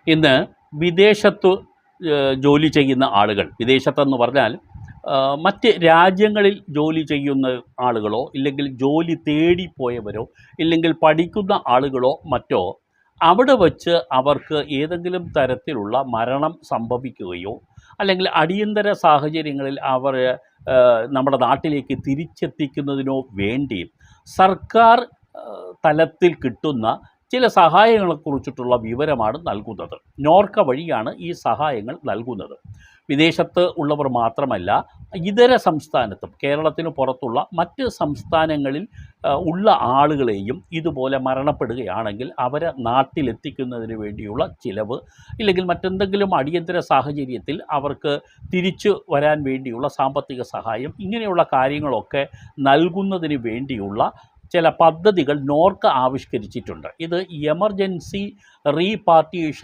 ഇന്ന് വിദേശത്ത് ജോലി ചെയ്യുന്ന ആളുകൾ, വിദേശത്തെന്ന് പറഞ്ഞാൽ മറ്റ് രാജ്യങ്ങളിൽ ജോലി ചെയ്യുന്ന ആളുകളോ ഇല്ലെങ്കിൽ ജോലി തേടിപ്പോയവരോ ഇല്ലെങ്കിൽ പഠിക്കുന്ന ആളുകളോ മറ്റോ അവിടെ വച്ച് അവർക്ക് ഏതെങ്കിലും തരത്തിലുള്ള മരണം സംഭവിക്കുകയോ അല്ലെങ്കിൽ അടിയന്തര സാഹചര്യങ്ങളിൽ അവർ നമ്മുടെ നാട്ടിലേക്ക് തിരിച്ചെത്തിക്കുന്നതിനോ വേണ്ടി സർക്കാർ തലത്തിൽ കിട്ടുന്ന ചില സഹായങ്ങളെക്കുറിച്ചിട്ടുള്ള വിവരമാണ് നൽകുന്നത്. നോർക്ക വഴിയാണ് ഈ സഹായങ്ങൾ നൽകുന്നത്. വിദേശത്ത് ഉള്ളവർ മാത്രമല്ല, ഇതര സംസ്ഥാനത്തും കേരളത്തിന് പുറത്തുള്ള മറ്റ് സംസ്ഥാനങ്ങളിൽ ഉള്ള ആളുകളെയും ഇതുപോലെ മരണപ്പെടുകയാണെങ്കിൽ അവരെ നാട്ടിലെത്തിക്കുന്നതിന് വേണ്ടിയുള്ള ചിലവ് ഇല്ലെങ്കിൽ മറ്റെന്തെങ്കിലും അടിയന്തര സാഹചര്യത്തിൽ അവർക്ക് തിരിച്ചു വരാൻ വേണ്ടിയുള്ള സാമ്പത്തിക സഹായം, ഇങ്ങനെയുള്ള കാര്യങ്ങളൊക്കെ നൽകുന്നതിന് വേണ്ടിയുള്ള ചില പദ്ധതികൾ നോർക്ക ആവിഷ്കരിച്ചിട്ടുണ്ട്. ഇത് എമർജൻസി റീപാർട്ടിയേഷൻ